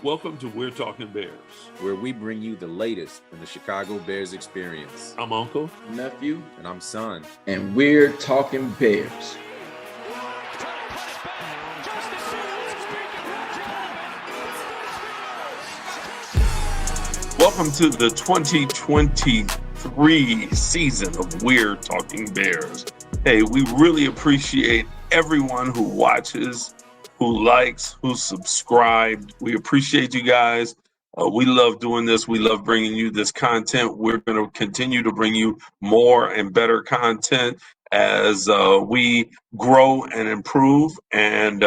Welcome to We're Talking Bears, where we bring you the latest in the Chicago Bears experience. I'm Uncle, Nephew, and I'm Son, and we're talking Bears. Welcome to the 2023 season of We're Talking Bears. Hey, we really appreciate everyone who watches, who likes, who subscribed. We appreciate you guys. We love doing this. We love bringing you this content. We're going to continue to bring you more and better content as we grow and improve. And,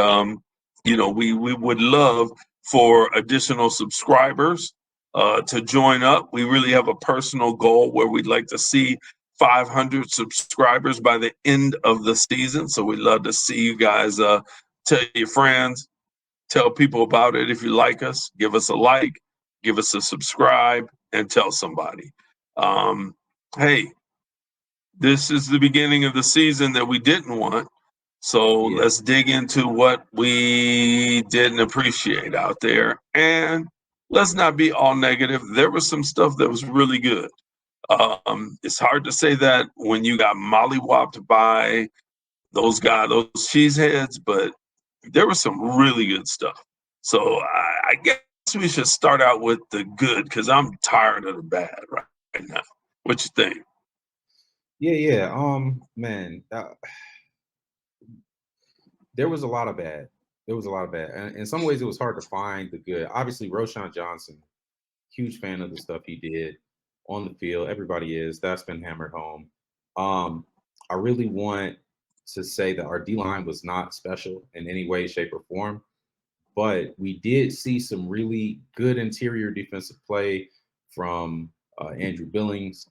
we would love for additional subscribers to join up. We really have a personal goal where we'd like to see 500 subscribers by the end of the season. So we'd love to see you guys. Tell your friends, tell people about it. If you like us, give us a like, give us a subscribe, and tell somebody. Hey, this is the beginning of the season that we didn't want. So let's dig into what we didn't appreciate out there. And let's not be all negative. There was some stuff that was really good. It's hard to say that when you got mollywopped by those guys, those cheeseheads, but there was some really good stuff. So I guess we should start out with the good because I'm tired of the bad right now. What you think? Man, there was a lot of bad. And in some ways, it was hard to find the good. Obviously, Roschon Johnson, huge fan of the stuff he did on the field. Everybody is. That's been hammered home. I really want to say that our D-line was not special in any way, shape, or form. But we did see some really good interior defensive play from Andrew Billings,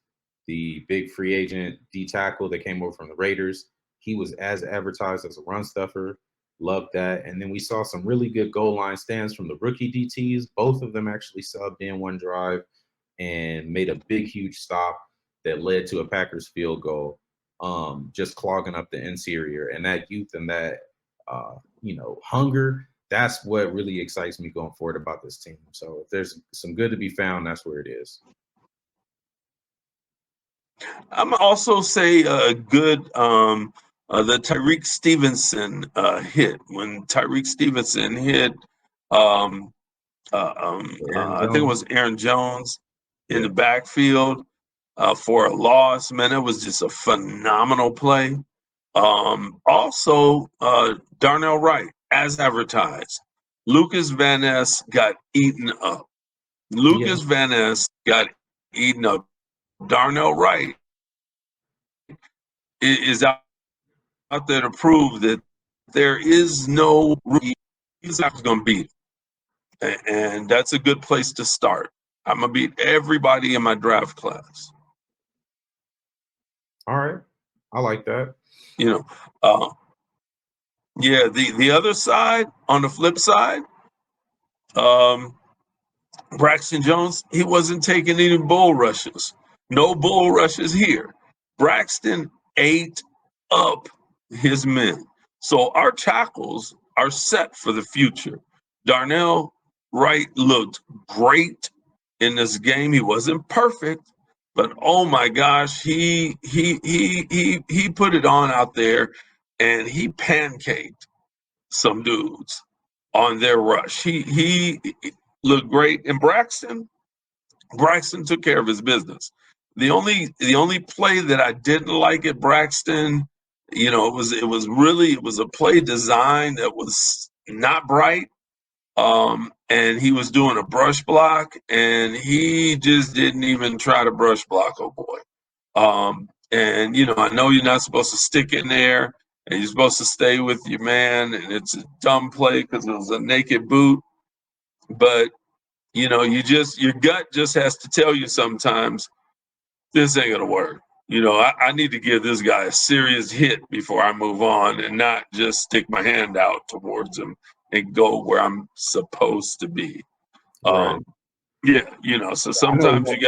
the big free agent D tackle that came over from the Raiders. He was as advertised as a run stuffer. Loved that. And then we saw some really good goal line stands from the rookie DTs. Both of them actually subbed in one drive and made a big, huge stop that led to a Packers field goal, just clogging up the interior. And that youth and that, hunger, that's what really excites me going forward about this team. So if there's some good to be found, that's where it is. I'm also say good the Tyreek Stevenson hit. When Tyreek Stevenson hit, I think it was Aaron Jones in the backfield for a loss. Man, it was just a phenomenal play. Also, Darnell Wright, as advertised. Lucas Van Ness got eaten up. Van Ness got eaten up. Darnell Wright is out there to prove that there is no rookie he's not going to beat. And that's a good place to start. I'm going to beat everybody in my draft class. All right. I like that. The other side, on the flip side, Braxton Jones, he wasn't taking any bull rushes. No bull rushes here. Braxton ate up his men. So our tackles are set for the future. Darnell Wright looked great in this game. He wasn't perfect, but oh my gosh, he put it on out there and he pancaked some dudes on their rush. He looked great. And Braxton took care of his business. The only play that I didn't like at Braxton, it was a play design that was not bright. And he was doing a brush block and he just didn't even try to brush block, oh boy. I know you're not supposed to stick in there and you're supposed to stay with your man, and it's a dumb play because it was a naked boot. But your gut just has to tell you sometimes this ain't gonna work. I need to give this guy a serious hit before I move on and not just stick my hand out towards him and go where I'm supposed to be. Right. So sometimes you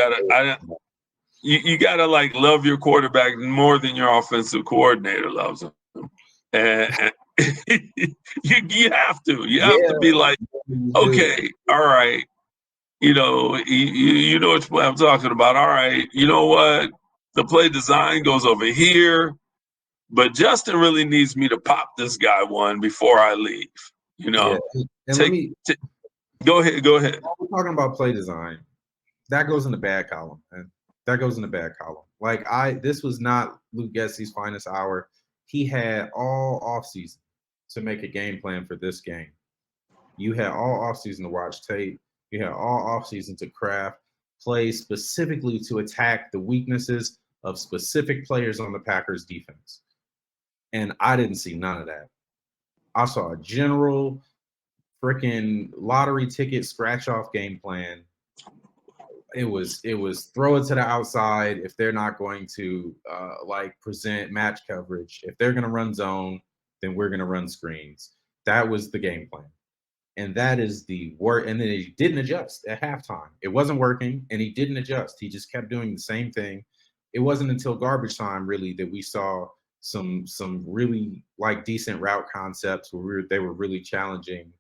gotta like love your quarterback more than your offensive coordinator loves him. You have to. You have to be Yeah, like, you do. okay, all right. You know what I'm talking about. All right, you know what? The play design goes over here, but Justin really needs me to pop this guy one before I leave. You Yeah, know, and let take, me. t- go ahead, go ahead. While we're talking about play design, that goes in the bad column, and that goes in the bad column. This was not Luke Getsey's finest hour. He had all offseason to make a game plan for this game. You had all offseason to watch tape. You had all offseason to craft plays specifically to attack the weaknesses of specific players on the Packers defense. And I didn't see none of that. I saw a general freaking lottery ticket scratch off game plan. It was throw it to the outside if they're not going to present match coverage. If they're going to run zone, then we're going to run screens. That was the game plan. And that is the work. And then he didn't adjust at halftime. It wasn't working, and he didn't adjust. He just kept doing the same thing. It wasn't until garbage time really that we saw some really decent route concepts where they were really challenging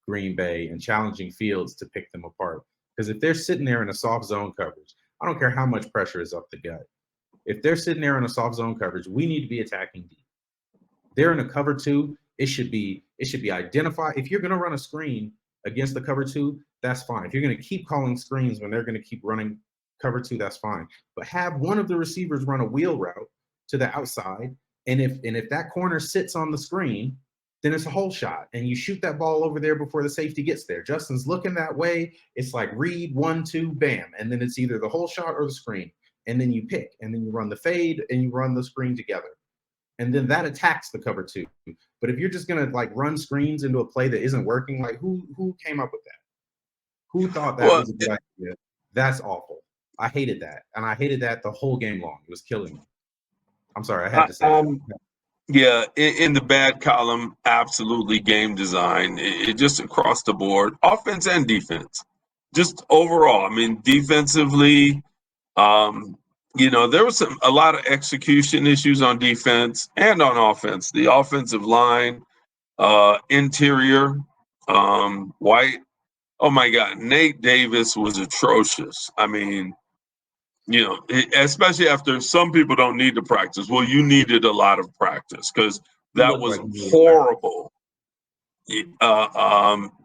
Green Bay and challenging Fields to pick them apart. Because if they're sitting there in a soft zone coverage, I don't care how much pressure is up the gut. If they're sitting there in a soft zone coverage, we need to be attacking deep. They're in a cover two. It should be identified. If you're going to run a screen against the cover two, that's fine. If you're going to keep calling screens when they're going to keep running cover two, that's fine. But have one of the receivers run a wheel route to the outside, and if that corner sits on the screen, then it's a hole shot, and you shoot that ball over there before the safety gets there. Justin's looking that way. It's like read 1, 2, bam, and then it's either the hole shot or the screen, and then you pick, and then you run the fade, and you run the screen together. And then that attacks the cover two. But if you're just gonna run screens into a play that isn't working, who came up with that? Who thought that Well, was a good idea? That's awful. I hated that, and I hated that the whole game long. It was killing me. I'm sorry, I had to say that. yeah, in the bad column, absolutely game design. It just across the board, offense and defense, just overall. I mean, defensively, um, there was a lot of execution issues on defense and on offense. The offensive line, interior, White. Oh my God, Nate Davis was atrocious. I mean, especially after some people don't need to practice. Well, you needed a lot of practice because He that looked was like he needed practice. horrible.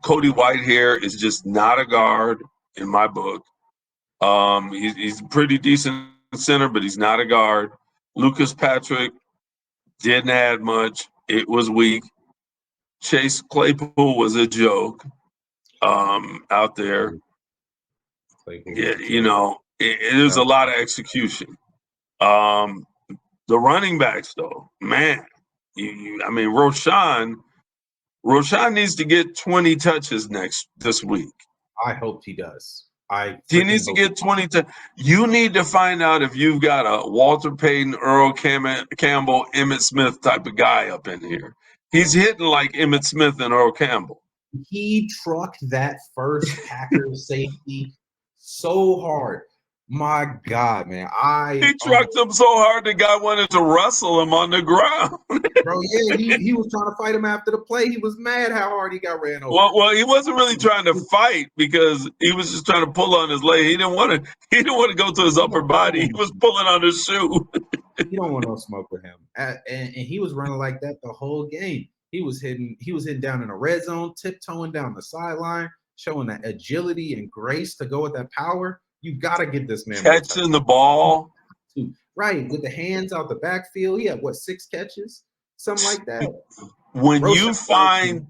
Cody Whitehair is just not a guard in my book. He's a pretty decent center, but he's not a guard. Lucas Patrick didn't add much. It was weak. Chase Claypool was a joke out there. Claypool was Yeah, a joke. it was a lot of execution. Um, the running backs, though, man, I mean, Roshan needs to get 20 touches this week. I hope he does. I He freaking needs to hope. get 20 to. You need to find out if you've got a Walter Payton, Earl Campbell, Emmett Smith type of guy up in here. He's hitting like Emmett Smith and Earl Campbell. He trucked that first Packers safety so hard. My God, man. He trucked him so hard the guy wanted to wrestle him on the ground. Bro, yeah, he was trying to fight him after the play. He was mad how hard he got ran over. Well, he wasn't really trying to fight because he was just trying to pull on his leg. He didn't want to go to his upper body. He was pulling on his shoe. You don't want no smoke with him. And he was running like that the whole game. He was hitting down in a red zone, tiptoeing down the sideline, showing that agility and grace to go with that power. You got to get this man catching the ball. Right, with the hands out the backfield. He had 6 catches? Something like that. When you find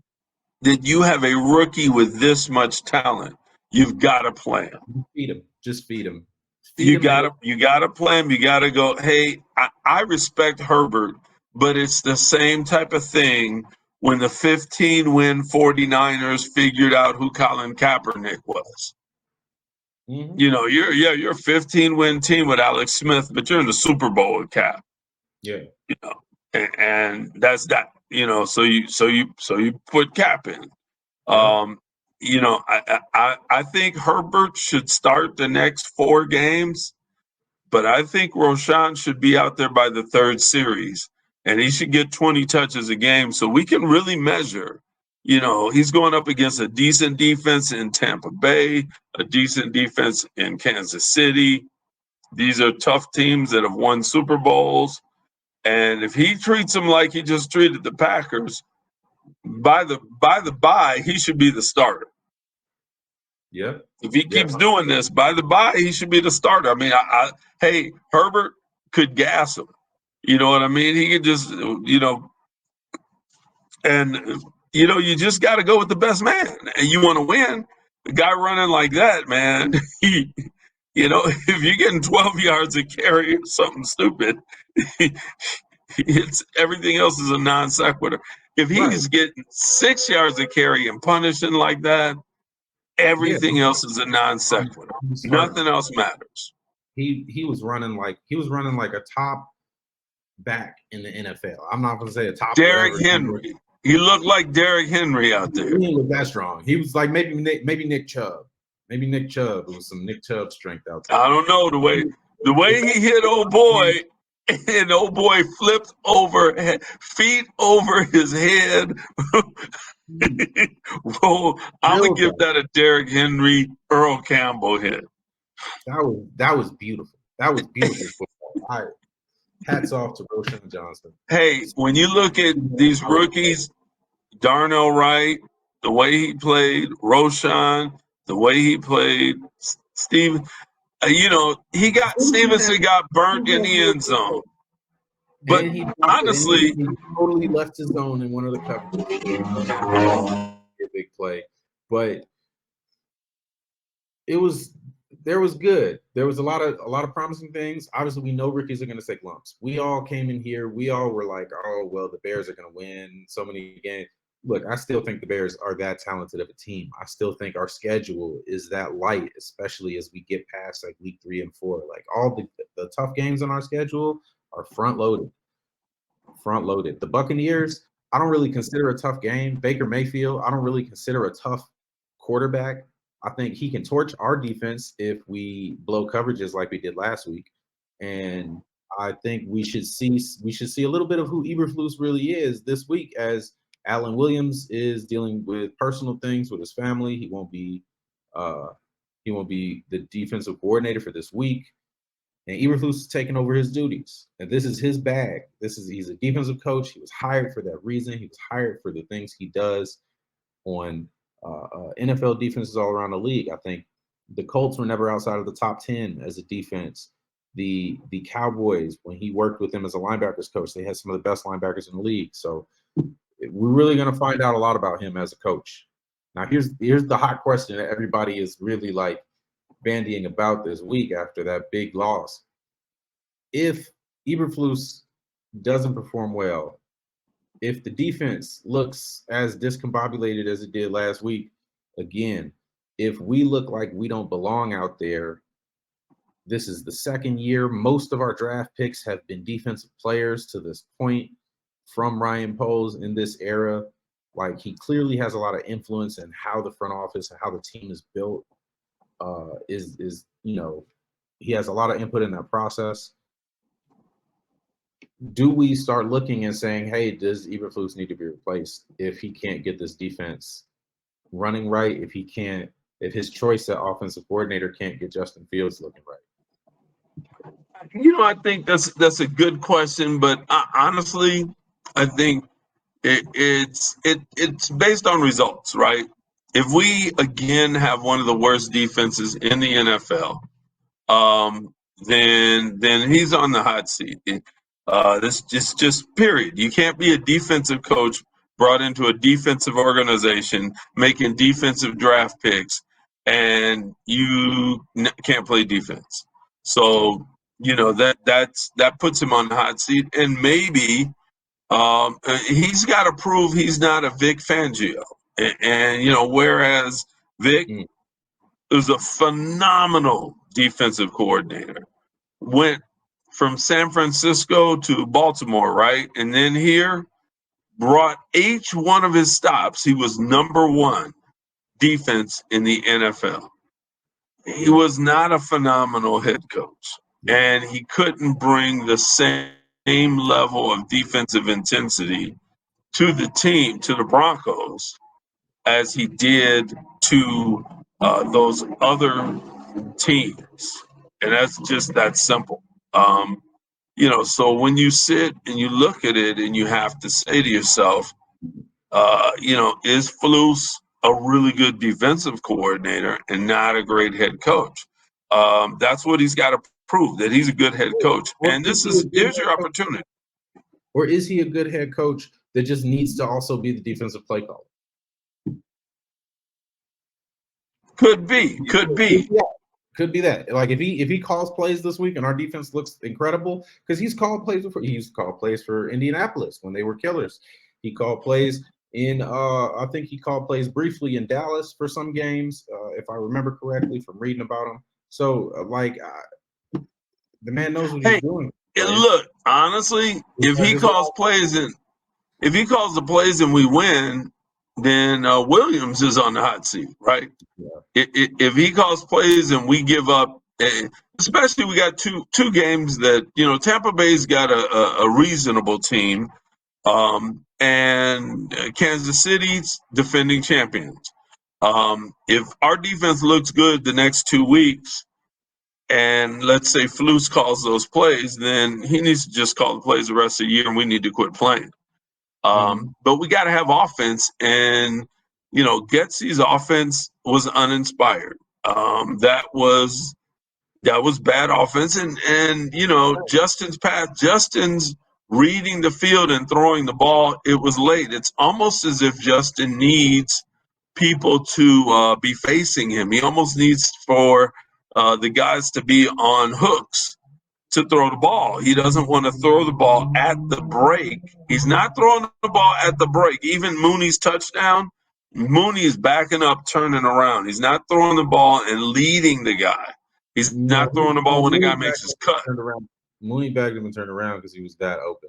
that you have a rookie with this much talent, you've got to play him. Feed him. Just feed him. You gotta play him. You gotta go, hey, I respect Herbert, but it's the same type of thing when the 15-win 49ers figured out who Colin Kaepernick was. Mm-hmm. You're a 15-win team with Alex Smith, but you're in the Super Bowl with Cap. Yeah. And that's that. So you put Cap in. Yeah. I think Herbert should start the next 4 games, but I think Roshan should be out there by the 3rd series. and he should get 20 touches a game so we can really measure. He's going up against a decent defense in Tampa Bay, a decent defense in Kansas City. These are tough teams that have won Super Bowls. And if he treats them like he just treated the Packers, by the bye, he should be the starter. Yeah. If he keeps doing this, by the bye, he should be the starter. I mean, hey, Herbert could gas him. You know what I mean? He could just, and you just got to go with the best man, and you want to win. The guy running like that, man, if you're getting 12 yards a carry or something stupid, it's everything else is a non sequitur. If he's getting 6 yards a carry and punishing like that, everything else is a non sequitur. Nothing else matters. He was running like a top back in the NFL. I'm not going to say a top. Derrick Henry. He looked like Derrick Henry out there. He was that strong. He was like maybe Nick Chubb. Maybe Nick Chubb. It was some Nick Chubb strength out there. I don't know the way he hit old boy, and old boy flipped over, feet over his head. Well, I'm gonna give that a Derrick Henry, Earl Campbell hit. That was beautiful. That was beautiful football. Hats off to Roschon Johnson. Hey, when you look at these rookies, Darnell Wright, the way he played, Roschon, the way he played, Steve, Stevenson got burnt in the end zone. But honestly, he totally left his zone in one of the coverages. A big play, but there was good. There was a lot of promising things. Obviously, we know rookies are going to take lumps. We all came in here. We all were like, oh well, the Bears are going to win so many games. Look, I still think the Bears are that talented of a team. I still think our schedule is that light, especially as we get past like week 3 and 4. Like all the tough games on our schedule are front loaded. The Buccaneers, I don't really consider a tough game. Baker Mayfield, I don't really consider a tough quarterback. I think he can torch our defense if we blow coverages like we did last week. And I think we should see a little bit of who Eberflus really is this week, as Alan Williams is dealing with personal things with his family. He won't be the defensive coordinator for this week. And Eberflus is taking over his duties. And this is his bag. He's a defensive coach. He was hired for that reason. He was hired for the things he does on NFL defenses all around the league. I think the Colts were never outside of the top 10 as a defense. The Cowboys, when he worked with them as a linebackers coach, they had some of the best linebackers in the league. So we're really going to find out a lot about him as a coach. Now, here's the hot question that everybody is really like bandying about this week after that big loss. If Eberflus doesn't perform well, if the defense looks as discombobulated as it did last week, again, if we look like we don't belong out there, this is the second year. Most of our draft picks have been defensive players to this point from Ryan Poles in this era. Like, he clearly has a lot of influence in how the front office and how the team is built. He has a lot of input in that process. Do we start looking and saying, hey, does Eberflus need to be replaced if he can't get this defense running right, if his choice at offensive coordinator can't get Justin Fields looking right? I think that's a good question, but honestly, I think it's based on results, right? If we again have one of the worst defenses in the NFL, then he's on the hot seat. This just period. You can't be a defensive coach brought into a defensive organization making defensive draft picks, and you can't play defense. So that puts him on the hot seat, and maybe he's got to prove he's not a Vic Fangio. And whereas Vic is a phenomenal defensive coordinator, went from San Francisco to Baltimore, right? And then here brought each one of his stops. He was number 1 defense in the NFL. He was not a phenomenal head coach, and he couldn't bring the same same level of defensive intensity to the team, to the Broncos, as he did to those other teams. And that's just that simple. So when you sit and you look at it and you have to say to yourself, is Flus a really good defensive coordinator and not a great head coach? That's what he's got to prove, that he's a good head coach. Or And is he a good here's head your coach? opportunity. Or is he a good head coach that just needs to also be the defensive play caller? Could be. Could be that. Like if he calls plays this week and our defense looks incredible, because he's called plays before. He used to call plays for Indianapolis when they were killers. He called plays in I think he called plays briefly in Dallas for some games, if I remember correctly from reading about him. So the man knows what he's doing. And Right? look, honestly, if he calls the plays and we win, then Williams is on the hot seat, right? Yeah. If he calls plays and we give up, especially we got two games that Tampa Bay's got a reasonable team, and Kansas City's defending champions. If our defense looks good the next 2 weeks, and let's say Flus calls those plays, then he needs to just call the plays the rest of the year, and we need to quit playing. But we got to have offense, and Getsy's offense was uninspired. That was bad offense, and Justin's reading the field and throwing the ball. It was late. It's almost as if Justin needs people to be facing him. He almost needs for the guys to be on hooks to throw the ball. He doesn't want to throw the ball at the break. He's not throwing the ball at the break. Even Mooney's touchdown, Mooney is backing up, turning around. He's not throwing the ball and leading the guy. He's not throwing the ball when the guy makes his cut. Mooney backed him and turned around because he was that open.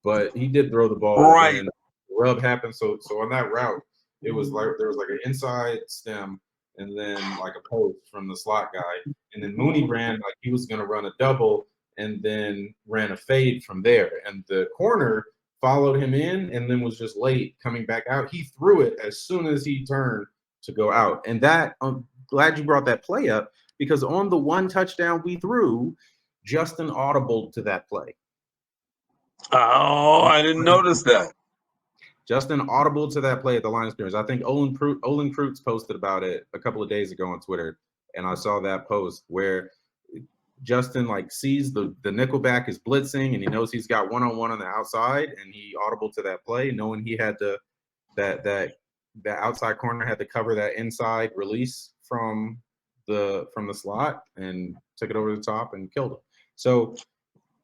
But he did throw the ball right. when the rub happened. So on that route, it was like there was like an inside stem and then like a post from the slot guy. And then Mooney ran like he was going to run a double and then ran a fade from there. And the corner followed him in and then was just late coming back out. He threw it as soon as he turned to go out. And that, I'm glad you brought that play up because on the one touchdown we threw, Justin audibled to that play. Oh, I didn't notice that. Justin audible to that play at the line of scrimmage. I think Olin Kreutz posted about it a couple of days ago on Twitter, and I saw that post where Justin like sees the nickelback is blitzing, and he knows he's got one-on-one on the outside, and he audible to that play, knowing he had to that outside corner had to cover that inside release from the slot and took it over the top and killed him. So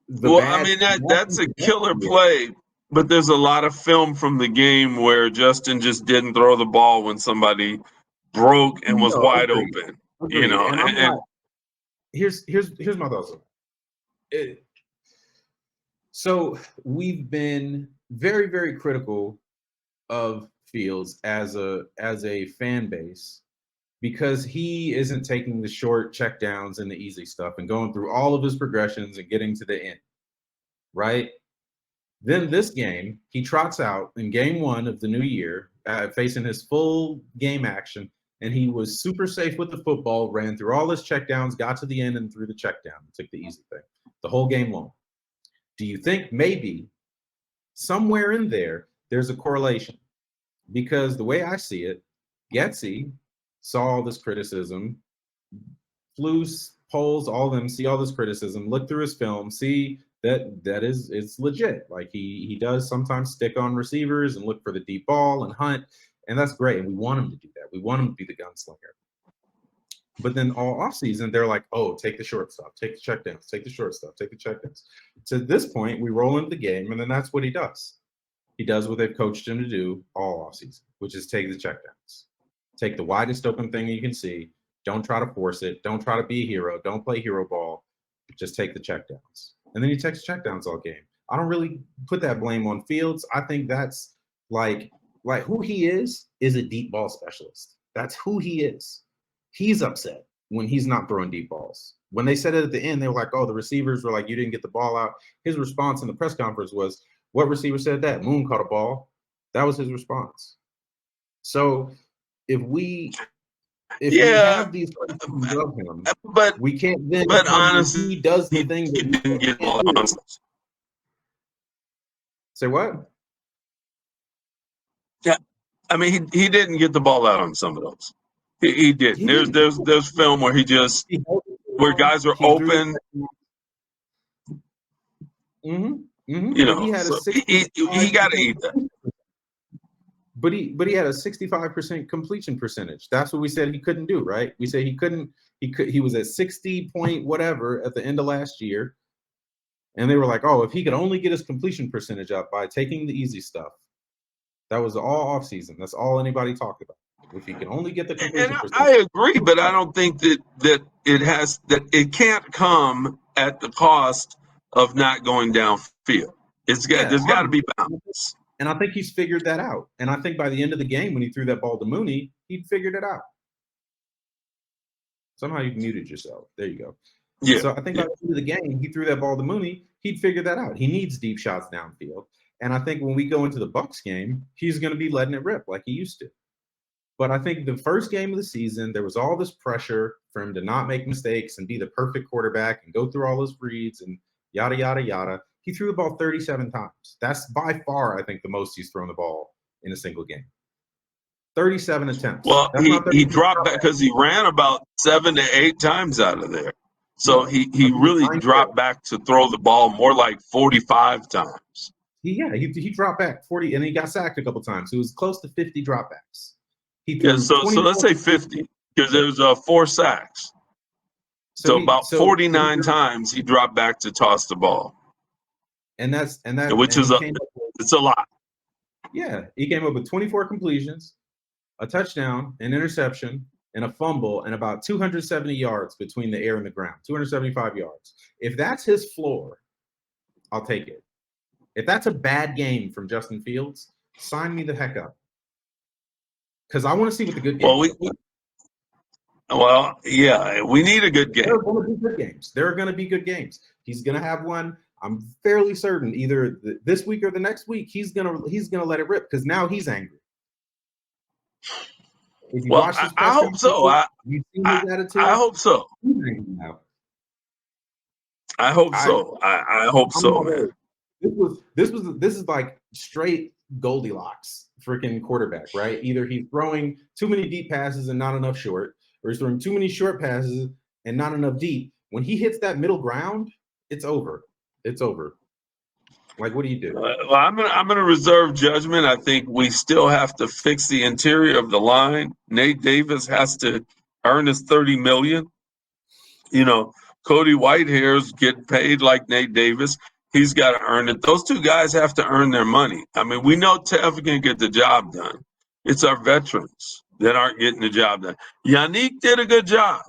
that's a killer play. But there's a lot of film from the game where Justin just didn't throw the ball when somebody broke and was wide open. Agreed. And here's my thoughts on it. So we've been very, very critical of Fields as a fan base because he isn't taking the short checkdowns and the easy stuff and going through all of his progressions and getting to the end, right? Then this game, he trots out in game one of the new year, facing his full game action, and he was super safe with the football, ran through all his checkdowns, got to the end and threw the checkdown, took the easy thing, the whole game long. Do you think maybe somewhere in there's a correlation? Because the way I see it, Getsy saw all this criticism, Flus, Poles, all of them see all this criticism, look through his film, see it's legit. Like he does sometimes stick on receivers and look for the deep ball and hunt, and that's great. And we want him to do that. We want him to be the gunslinger. But then all offseason, they're like, oh, take the short stuff, take the checkdowns, take the short stuff, take the checkdowns. To this point, we roll into the game, and then that's what he does. He does what they've coached him to do all offseason, which is take the checkdowns. Take the widest open thing you can see. Don't try to force it. Don't try to be a hero. Don't play hero ball. Just take the checkdowns. And then he takes checkdowns all game. I don't really put that blame on Fields. I think that's like who he is a deep ball specialist. That's who he is. He's upset when he's not throwing deep balls. When they said it at the end, they were like, "Oh, the receivers were like, you didn't get the ball out." His response in the press conference was, "What receiver said that? Moon caught a ball." That was his response. So if we Yeah, have these criticisms of him, but we can't then come when honestly, he does the he thing that didn't we get can't ball do. on. Say what? Yeah, I mean, he didn't get the ball out on some of those. He didn't. He didn't. There's film where he just He held it too where long. guys are He threw the open, but you he know. had a So 65%, he got to eat that. but he had a 65% completion percentage. That's what we said he couldn't do, right? We said he couldn't. He was at 60 point whatever at the end of last year, and they were like, "Oh, if he could only get his completion percentage up by taking the easy stuff." That was all offseason. That's all anybody talked about. If he can only get the And completion percentage. I agree, but I don't think that it can't come at the cost of not going downfield. Yeah, There's got to be right. balance. And I think he's figured that out. And I think by the end of the game, when he threw that ball to Mooney, he'd figured it out. Somehow you muted yourself. There you go. Yeah. So I think by the end of the game, he threw that ball to Mooney. He'd figured that out. He needs deep shots downfield. And I think when we go into the Bucs game, he's going to be letting it rip like he used to. But I think the first game of the season, there was all this pressure for him to not make mistakes and be the perfect quarterback and go through all his reads and yada, yada, yada. He threw the ball 37 times. That's by far, I think, the most he's thrown the ball in a single game. 37 attempts. Well, That's not he dropped back because he ran about 7 to 8 times out of there. So Yeah. he really dropped back to throw the ball more like 45 times. He dropped back 40, and he got sacked a couple times. It was close to 50 dropbacks. He Yeah, threw so let's say 50 because there was 4 sacks. So about 49 times he dropped back to toss the ball, which is it's a lot. Yeah, he came up with 24 completions, a touchdown, an interception, and a fumble, and about 270 yards between the air and the ground, 275 yards. If that's his floor, I'll take it. If that's a bad game from Justin Fields, sign me the heck up. Because I want to see what the good games are. We need a good game. There are going to be good games. There are going to be good games. He's going to have one. I'm fairly certain either this week or the next week he's gonna let it rip because now he's angry. If you watch this I hope so. you see his attitude. I hope so. He's angry now. I hope so. I hope so, man. This is like straight Goldilocks freaking quarterback, right? Either he's throwing too many deep passes and not enough short, or he's throwing too many short passes and not enough deep. When he hits that middle ground, it's over. It's over. Like, what do you do? Well, I'm gonna reserve judgment. I think we still have to fix the interior of the line. Nate Davis has to earn his $30 million. You know, Cody Whitehair's getting paid like Nate Davis. He's got to earn it. Those two guys have to earn their money. I mean, we know Tev can get the job done. It's our veterans that aren't getting the job done. Yannick did a good job.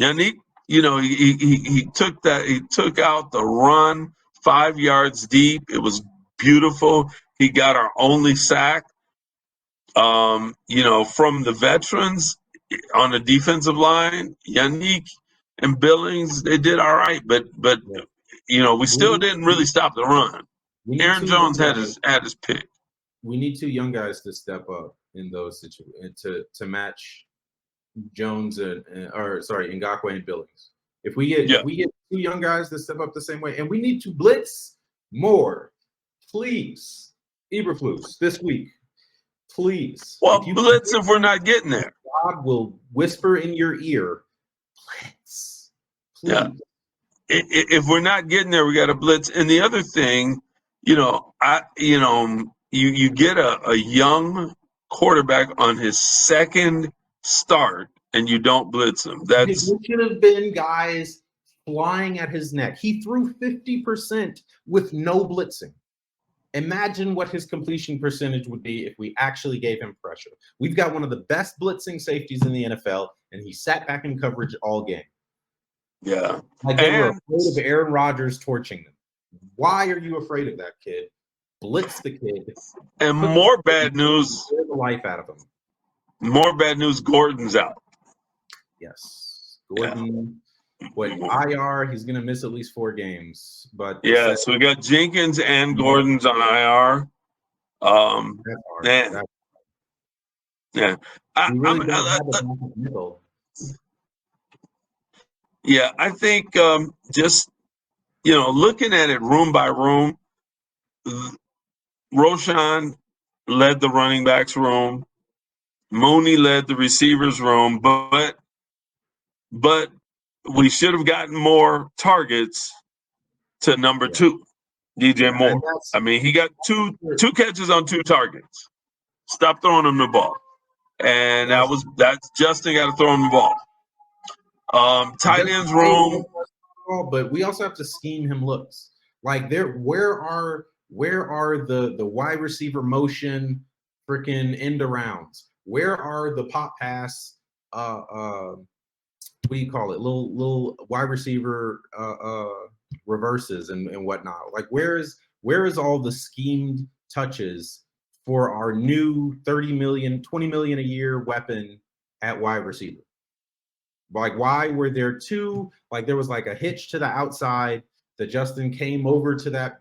Yannick, he took out the run 5 yards deep. It was beautiful. He got our only sack. From the veterans on the defensive line, Yannick and Billings, they did all right, but we still didn't really stop the run. Aaron Jones had his pick. We need 2 young guys to step up in those situations to match Jones Ngakoue and Billings. If we get 2 young guys to step up the same way, and we need to blitz more, please, Eberflus this week, please. Well, blitz if we're not getting there. God will whisper in your ear, blitz, please. Yeah. If we're not getting there, we got to blitz. And the other thing, you get a young quarterback on his second start and you don't blitz him. It should have been guys flying at his neck. He threw 50% with no blitzing. Imagine what his completion percentage would be if we actually gave him pressure. We've got one of the best blitzing safeties in the NFL, and he sat back in coverage all game. Yeah. Like they were afraid of Aaron Rodgers torching them. Why are you afraid of that kid? Blitz the kid. And more bad news. Scare the life out of him. More bad news. Gordon's out. Yes. Gordon. what IR. He's going to miss at least 4 games. But Yeah, so we got Jenkins and Gordon's on IR. that's hard. Man, That's, yeah, we really don't have a backup nickel. yeah. I think just looking at it room by room, Roshan led the running backs room. Mooney led the receivers room, but we should have gotten more targets to number 2, DJ Moore. I mean, he got two catches on 2 targets. Stop throwing him the ball, and that's Justin got to throw him the ball. Tight ends room, but we also have to scheme him looks. Like where are the wide receiver motion freaking end arounds? Where are the pop pass what do you call it? Little wide receiver reverses and whatnot. Like where is all the schemed touches for our new 30 million, 20 million a year weapon at wide receiver? Like, why were there 2? Like, there was like a hitch to the outside that Justin came over to that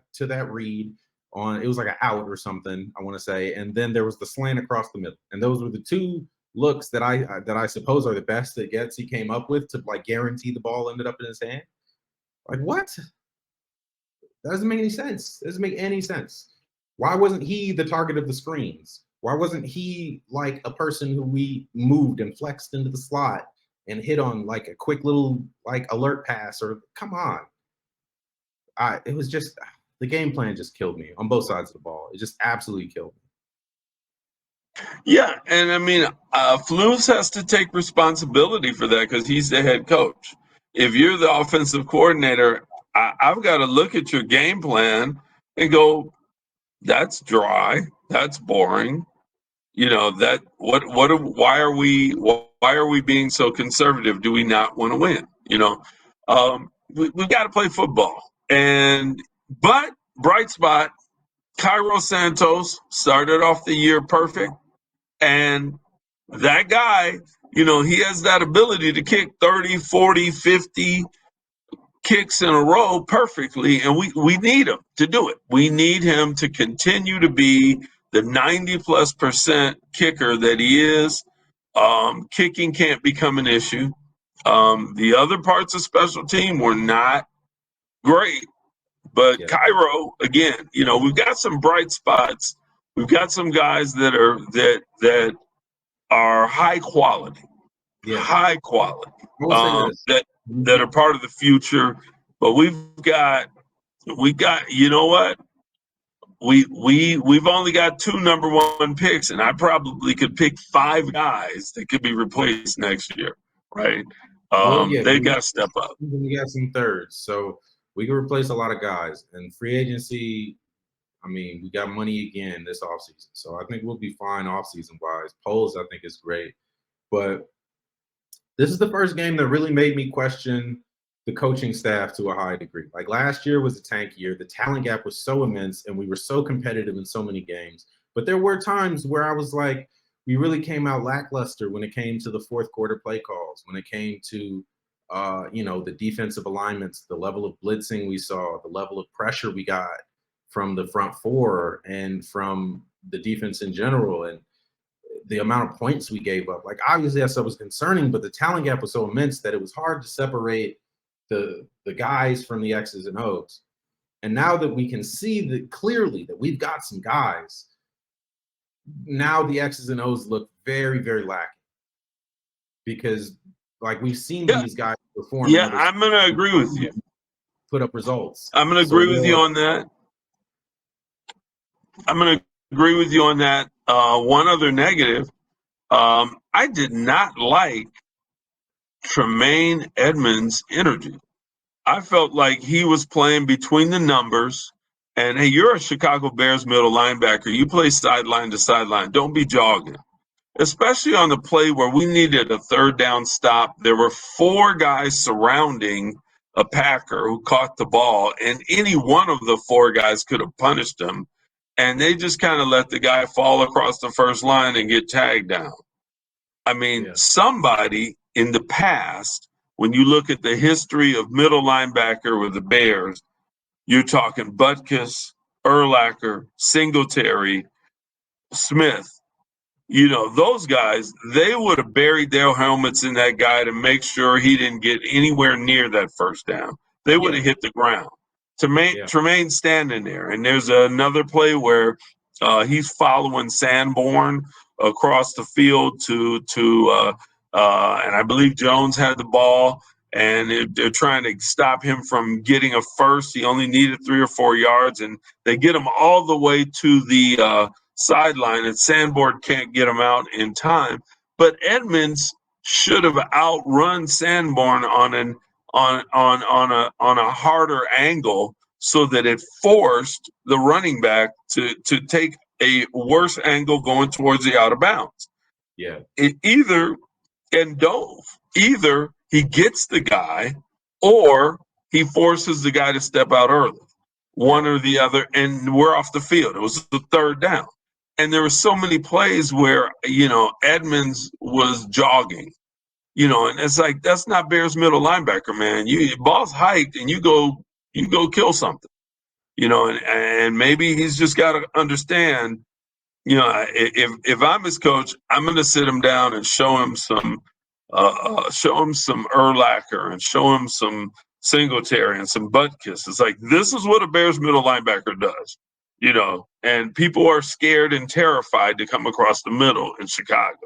read on. It was like an out or something, I want to say, and then there was the slant across the middle, and those were the 2 looks that I suppose are the best that he came up with to like guarantee the ball ended up in his hand. Like, what? That doesn't make any sense. It doesn't make any sense. Why wasn't he the target of the screens? Why wasn't he like a person who we moved and flexed into the slot and hit on like a quick little like alert pass? Or come on. It was just the game plan just killed me on both sides of the ball. It just absolutely killed me. Yeah, and I mean, Flus has to take responsibility for that because he's the head coach. If you're the offensive coordinator, I've got to look at your game plan and go, that's dry, that's boring. Why are we being so conservative? Do we not want to win? We've got to play football. But bright spot, Cairo Santos started off the year perfect. And that guy, he has that ability to kick 30, 40, 50 kicks in a row perfectly. And we need him to do it. We need him to continue to be the 90+% kicker that he is. Kicking can't become an issue. The other parts of special team were not great. But Cairo, again, we've got some bright spots. We've got some guys that are high quality, high quality, that are part of the future. But we've got, you know what? We've only got 2 number 1 picks, and I probably could pick 5 guys that could be replaced next year, right? They got to step up. We got some thirds, so we can replace a lot of guys. And free agency, I mean, we got money again this offseason. So I think we'll be fine offseason wise. Polls, I think, is great. But this is the first game that really made me question the coaching staff to a high degree. Like last year was a tank year. The talent gap was so immense and we were so competitive in so many games. But there were times where I was like, we really came out lackluster when it came to the fourth quarter play calls, when it came to the defensive alignments, the level of blitzing we saw, the level of pressure we got from the front 4 and from the defense in general, and the amount of points we gave up. Like, obviously that stuff was concerning, but the talent gap was so immense that it was hard to separate the guys from the X's and O's. And now that we can see that clearly that we've got some guys, now the X's and O's look very, very lacking. Because like we've seen these guys perform. Yeah, I'm going to agree with you. Put up results. I'm going to agree with you on that. One other negative, I did not like Tremaine Edmonds' energy. I felt like he was playing between the numbers. And hey, you're a Chicago Bears middle linebacker. You play sideline to sideline. Don't be jogging. Especially on the play where we needed a 3rd down stop. There were 4 guys surrounding a Packer who caught the ball, and any one of the 4 guys could have punished him. And they just kind of let the guy fall across the first line and get tagged down. I mean, somebody in the past when you look at the history of middle linebacker with the Bears, you're talking Butkus, Urlacher, Singletary, Smith. You know, those guys, they would have buried their helmets in that guy to make sure he didn't get anywhere near that first down. They would have hit the ground. Tremaine's standing there, and there's another play where he's following Sanborn across the field and I believe Jones had the ball, and they're trying to stop him from getting a first. He only needed 3 or 4 yards, and they get him all the way to the sideline, and Sanborn can't get him out in time. But Edmonds should have outrun Sanborn on a harder angle, so that it forced the running back to take a worse angle going towards the out of bounds. Yeah. Either he gets the guy, or he forces the guy to step out early. One or the other, and we're off the field. It was the third down. And there were so many plays where, you know, Edmonds was jogging, you know, and it's like, that's not Bears middle linebacker, man. You ball's hiked and you go kill something, you know, and maybe he's just got to understand, you know, if I'm his coach, I'm going to sit him down and show him some Urlacher and show him some Singletary and some Butkus. It's like, this is what a Bears middle linebacker does, you know, and people are scared and terrified to come across the middle in Chicago.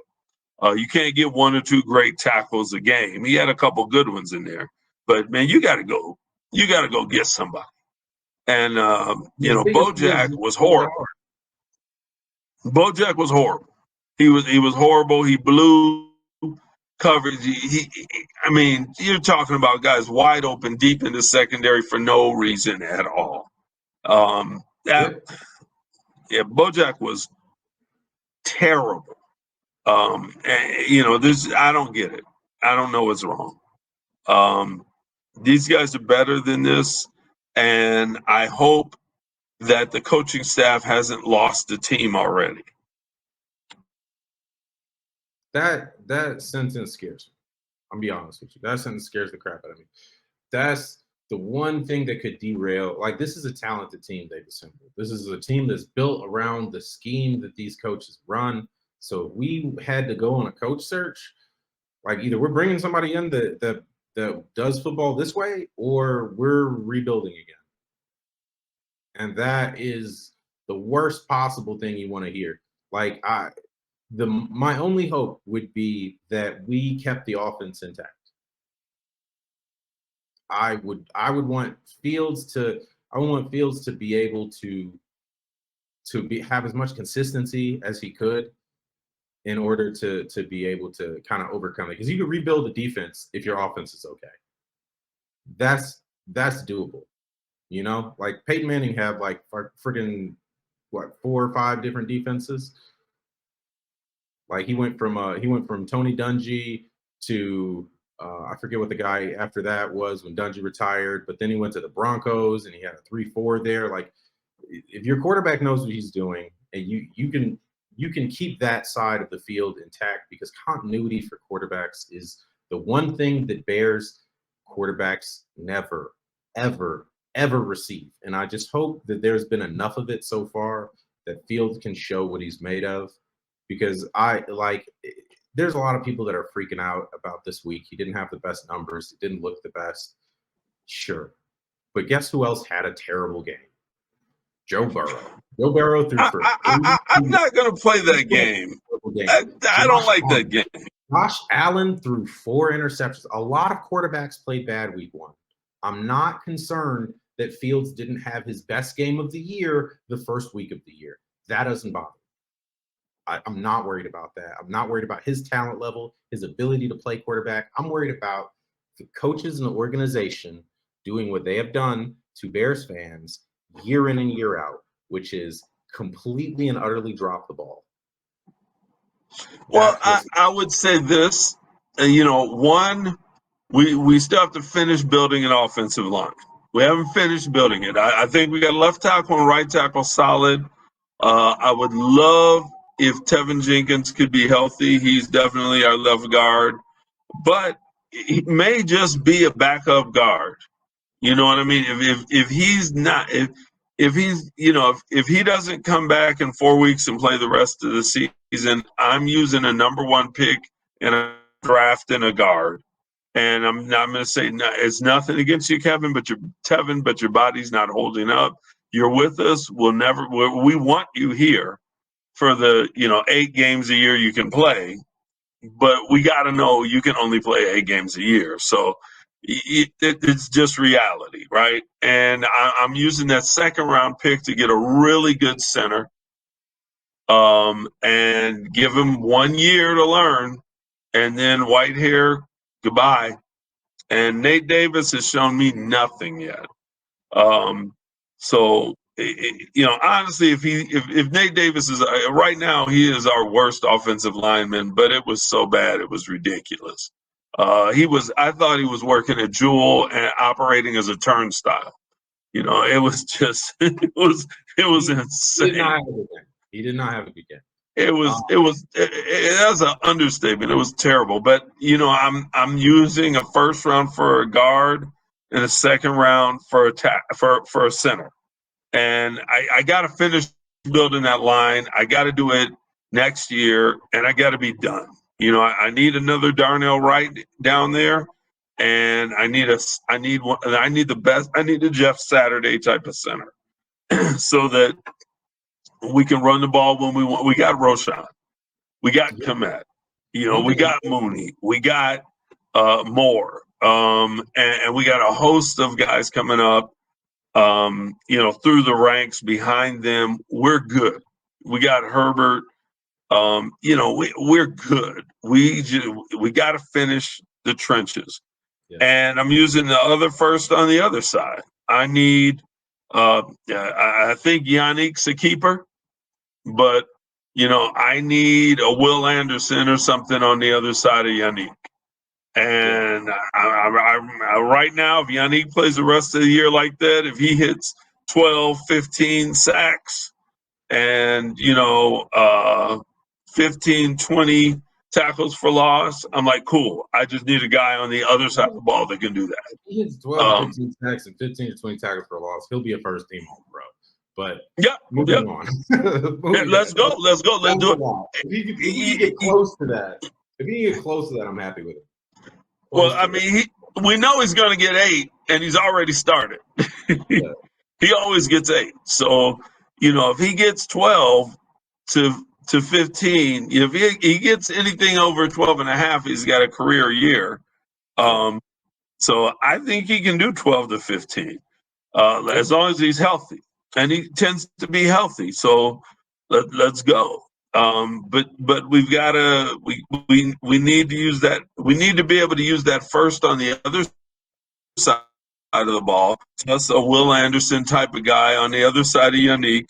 You can't get 1 or 2 great tackles a game. He had a couple good ones in there, but man, you got to go get somebody. And you know, Bojack was horrible. Bojack was horrible. He was horrible. He blew coverage. I mean, you're talking about guys wide open deep in the secondary for no reason at all. Bojack was terrible. And, you know, I don't get it. I don't know what's wrong. These guys are better than this, and I hope that the coaching staff hasn't lost the team already. That sentence scares me. I'm be honest with you. That sentence scares the crap out of me. That's the one thing that could derail. Like, this is a talented team they've assembled. This is a team that's built around the scheme that these coaches run. So if we had to go on a coach search, like, either we're bringing somebody in that does football this way, or we're rebuilding again. And that is the worst possible thing you want to hear. Like, my only hope would be that we kept the offense intact. I would want Fields to be able to have as much consistency as he could, in order to be able to kind of overcome it. Because you can rebuild the defense if your offense is okay. That's doable. You know, like Peyton Manning had like freaking 4 or 5 different defenses. Like he went from Tony Dungy to I forget what the guy after that was when Dungy retired, but then he went to the Broncos and he had a 3-4 there. Like, if your quarterback knows what he's doing, and you can keep that side of the field intact, because continuity for quarterbacks is the one thing that Bears quarterbacks never, ever, ever receive. And I just hope that there's been enough of it so far that Fields can show what he's made of, because there's a lot of people that are freaking out about this week. He didn't have the best numbers. It didn't look the best. Sure. But guess who else had a terrible game? Joe Burrow. Joe Burrow threw for. I'm not going to play that game. I don't like that game. Josh Allen threw 4 interceptions. A lot of quarterbacks played bad week 1. I'm not concerned that Fields didn't have his best game of the year the first week of the year. That doesn't bother me. I'm not worried about that. I'm not worried about his talent level, his ability to play quarterback. I'm worried about the coaches and the organization doing what they have done to Bears fans year in and year out, which is completely and utterly drop the ball. Well, I would say this, you know, one, we still have to finish building an offensive line. We haven't finished building it. I think we got left tackle and right tackle solid. I would love if Tevin Jenkins could be healthy. He's definitely our left guard. But he may just be a backup guard. You know what I mean? If he's not if he's if he doesn't come back in 4 weeks and play the rest of the season, I'm using a number one pick and a draft and a guard. And I'm not going to say it's nothing against you, Kevin, but your body's not holding up. You're with us. We want you here for the 8 games a year you can play, but we got to know you can only play 8 games a year. So it's just reality, right? And I'm using that second round pick to get a really good center, and give him 1 year to learn, and then white hair, goodbye. And Nate Davis has shown me nothing yet. So honestly, if Nate Davis is right now, he is our worst offensive lineman, but it was so bad it was ridiculous. I thought he was working at Jewel and operating as a turnstile. It was just it was insane. He did not have a good game. That's an understatement. It was terrible. But I'm using a first round for a guard and a second round for a center. And I got to finish building that line. I got to do it next year, and I got to be done. I need another Darnell Wright down there, and I need the best. I need a Jeff Saturday type of center, so that we can run the ball when we want. We got Roshan, we got Komet, we got Mooney, we got Moore, and we got a host of guys coming up. Through the ranks behind them, we're good. We got Herbert. We're good. We got to finish the trenches. Yeah. And I'm using the other first on the other side. I need. I think Yannick's a keeper, but I need a Will Anderson or something on the other side of Yannick. And right now, if Yannick plays the rest of the year like that, if he hits 12, 15 sacks and, 15, 20 tackles for loss, I'm like, cool. I just need a guy on the other side of the ball that can do that. If he hits 12, 15 sacks and 15 to 20 tackles for loss, he'll be a first team All-Pro. But moving on. Let's go. Let's do it. If he get close to that, I'm happy with it. Well, I mean, we know he's going to get 8, and he's already started. Yeah. He always gets 8. So, if he gets 12 to 15, if he gets anything over 12 and a half, he's got a career year. So I think he can do 12 to 15, as long as he's healthy, and he tends to be healthy. So let's go. But we've got to we need to use that. We need to be able to use that first on the other side of the ball. Plus a Will Anderson type of guy on the other side of Yannick,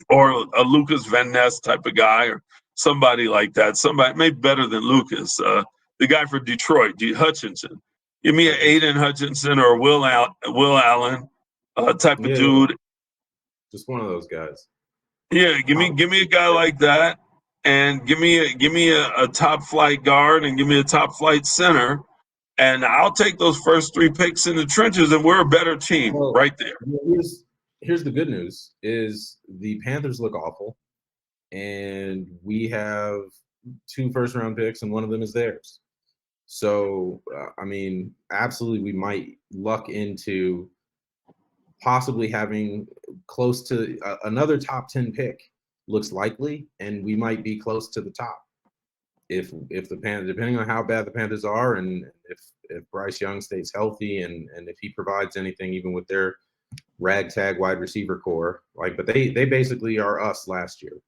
or a Lucas Van Ness type of guy, or somebody like that. Somebody maybe better than Lucas. The guy for Detroit, Hutchinson. Give me an Aiden Hutchinson or Will Allen type of dude. Just one of those guys. Yeah, give me a guy like that, and give me a top flight guard, and give me a top flight center, and I'll take those first 3 picks in the trenches, and we're a better team right there. Here's the good news: is the Panthers look awful, and we have 2 first round picks, and one of them is theirs. So absolutely, we might luck into possibly having close to another top 10 pick. Looks likely, and we might be close to the top if the Panthers, depending on how bad the Panthers are, and if Bryce Young stays healthy, and if he provides anything, even with their ragtag wide receiver core, but they basically are us last year.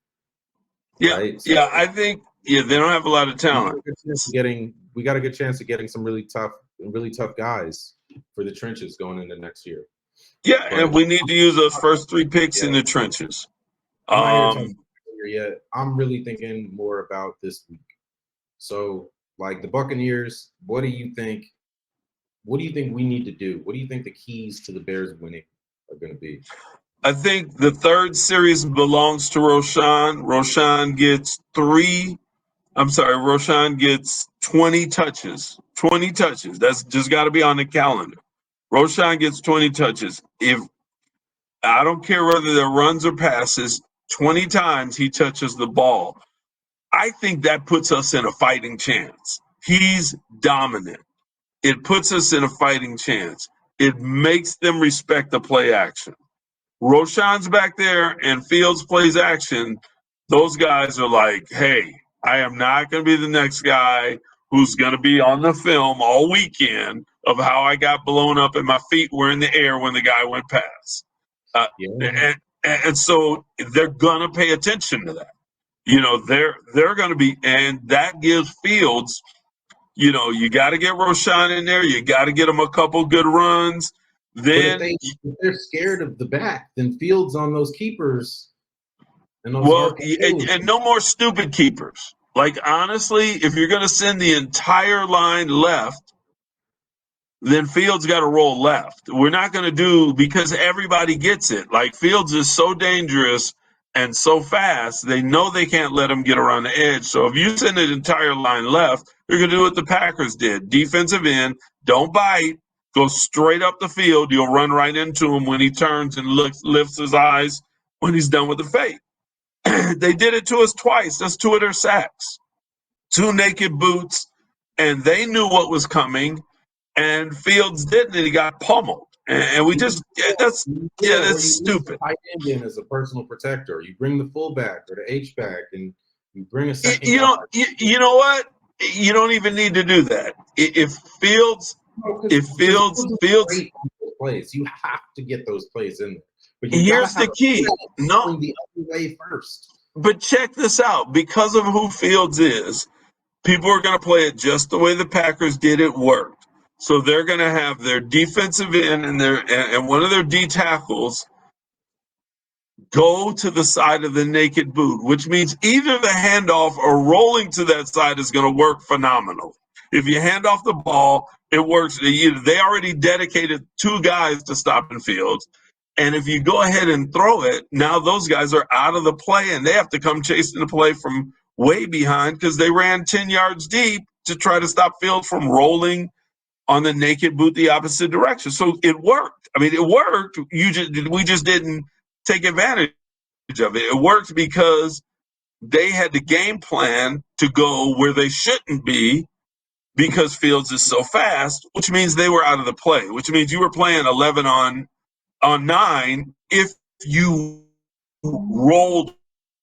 Yeah, right? So, I think they don't have a lot of talent. We got a good chance of getting some really tough guys for the trenches going into next year. Yeah, and we need to use those first 3 picks in the trenches. I'm not here talking here yet. I'm really thinking more about this week. So, the Buccaneers, what do you think? What do you think we need to do? What do you think the keys to the Bears winning are going to be? I think the 3rd series belongs to Roshan. Roshan gets 20 touches. 20 touches. That's just got to be on the calendar. Roshan gets 20 touches. If I don't care whether they're runs or passes, 20 times he touches the ball. I think that puts us in a fighting chance. He's dominant. It puts us in a fighting chance. It makes them respect the play action. Roshan's back there and Fields plays action. Those guys are like, hey, I am not going to be the next guy who's going to be on the film all weekend of how I got blown up and my feet were in the air when the guy went past. Yeah. And so they're going to pay attention to that. They're going to be, and that gives Fields, you got to get Roshan in there. You got to get him a couple good runs. Then, if they're scared of the back, then Fields on those keepers and those and no more stupid keepers. Like, honestly, if you're going to send the entire line left, then Fields got to roll left. We're not going to do, because everybody gets it. Like, Fields is so dangerous and so fast, they know they can't let him get around the edge. So if you send the entire line left, you're going to do what the Packers did. Defensive end, don't bite, go straight up the field. You'll run right into him when he turns and lifts his eyes when he's done with the fake. They did it to us twice. That's 2 of their sacks. 2 naked boots, and they knew what was coming. And Fields didn't, and he got pummeled. And we just, that's stupid. Tight end in as a personal protector. You bring the fullback or the H-back, and you bring a second. You know what? You don't even need to do that. If Fields plays, you have to get those plays in there. But here's the key. No, the other way first. But check this out. Because of who Fields is, people are going to play it just the way the Packers did. It worked. So they're going to have their defensive end and one of their D tackles go to the side of the naked boot, which means either the handoff or rolling to that side is going to work phenomenal. If you hand off the ball, it works. They already dedicated 2 guys to stopping Fields. And if you go ahead and throw it, now those guys are out of the play and they have to come chasing the play from way behind because they ran 10 yards deep to try to stop Fields from rolling on the naked boot the opposite direction. So it worked. I mean, it worked. We just didn't take advantage of it. It worked because they had the game plan to go where they shouldn't be because Fields is so fast, which means they were out of the play, which means you were playing 11 on 9. If you rolled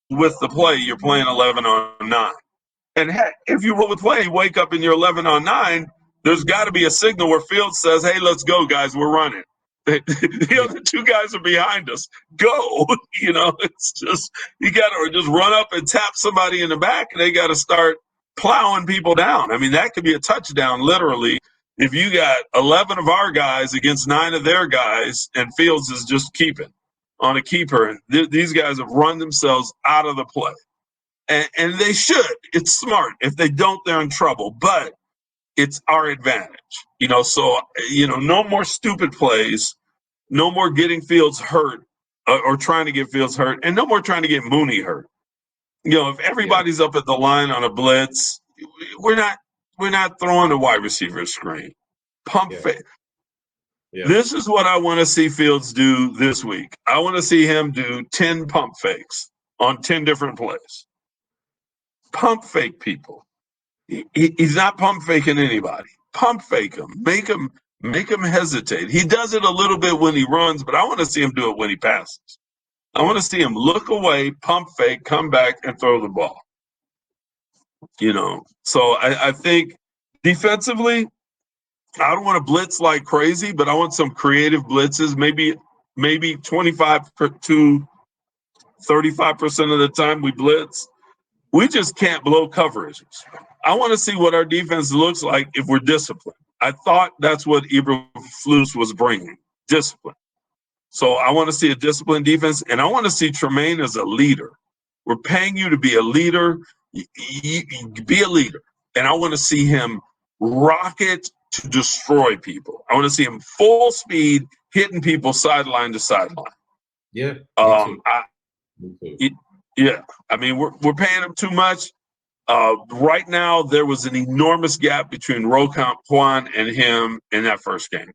with the play, you're playing 11 on 9. And heck, if you roll with play, you wake up and you're 11 on 9, there's got to be a signal where Fields says, hey, let's go, guys, we're running. The other 2 guys are behind us. Go. It's just, you got to just run up and tap somebody in the back, and they got to start plowing people down. I mean, that could be a touchdown, literally, if you got 11 of our guys against 9 of their guys, and Fields is just keeping on a keeper. And these guys have run themselves out of the play. And they should. It's smart. If they don't, they're in trouble. But it's our advantage. So, no more stupid plays. No more getting Fields hurt or trying to get Fields hurt. And no more trying to get Mooney hurt. If everybody's up at the line on a blitz, we're not throwing the wide receiver screen. Pump fake. Yeah. This is what I want to see Fields do this week. I want to see him do 10 pump fakes on 10 different plays. Pump fake people. He's not pump faking anybody. Pump fake him. Make him hesitate. He does it a little bit when he runs, but I want to see him do it when he passes. I want to see him look away, pump fake, come back, and throw the ball. So I think defensively, I don't want to blitz like crazy, but I want some creative blitzes. Maybe 25 to 35% of the time we blitz. We just can't blow coverages. I want to see what our defense looks like if we're disciplined. I thought that's what Eberflus was bringing, discipline. So I want to see a disciplined defense, and I want to see Tremaine as a leader. We're paying you to be a leader. Be a leader. And I want to see him rocket to destroy people. I want to see him full speed, hitting people sideline to sideline. Yeah. Yeah. I mean, we're paying him too much. Right now, there was an enormous gap between Roquan and him in that first game.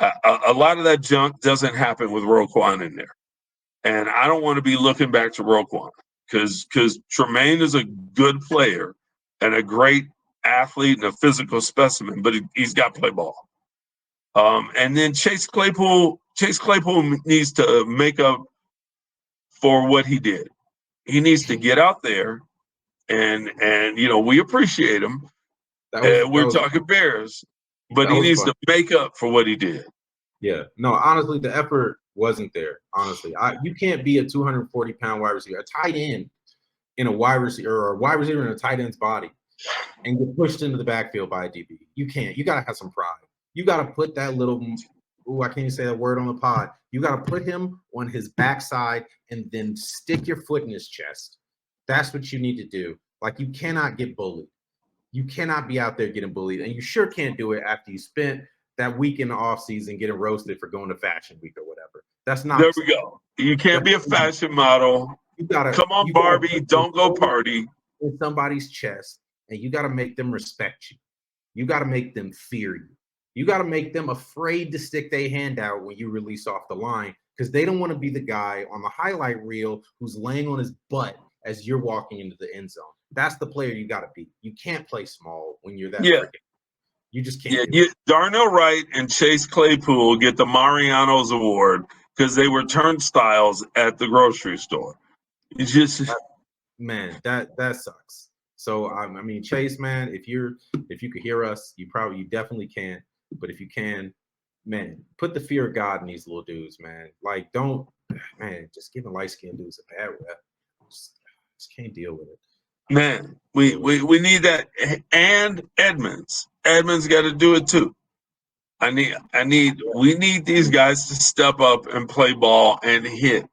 A lot of that junk doesn't happen with Roquan in there. And I don't want to be looking back to Roquan because Tremaine is a good player and a great athlete and a physical specimen, but he's got to play ball. And then Chase Claypool needs to make up for what he did. He needs to get out there and we appreciate him. We're talking Bears, but he needs to make up for what he did. Yeah, no, honestly, the effort wasn't there. Honestly, you can't be a 240-pound wide receiver, a tight end in a wide receiver, or a wide receiver in a tight end's body, and get pushed into the backfield by a DB. You can't. You gotta have some pride. You gotta put that little. Ooh, I can't even say that word on the pod. You gotta put him on his backside and then stick your foot in his chest. That's what you need to do. Like, you cannot get bullied. You cannot be out there getting bullied, and you sure can't do it after you spent that week in the offseason getting roasted for going to Fashion Week or whatever. That's not. There we go. You can't be a fashion model. You gotta come on, Barbie. Don't go party in somebody's chest, and you gotta make them respect you. You gotta make them fear you. You gotta make them afraid to stick their hand out when you release off the line, because they don't want to be the guy on the highlight reel who's laying on his butt as you're walking into the end zone. That's the player you gotta be. You can't play small when you're that. Freaking. You just can't. Darnell Wright and Chase Claypool get the Mariano's Award because they were turnstiles at the grocery store. It's just, man, that sucks. So I mean, Chase, man, if you could hear us, you definitely can. But if you can, man, put the fear of God in these little dudes, man. Like, just giving light-skinned dudes a bad rep. Just can't deal with it. Man, we need that. And Edmonds got to do it too. We need these guys to step up and play ball and hit.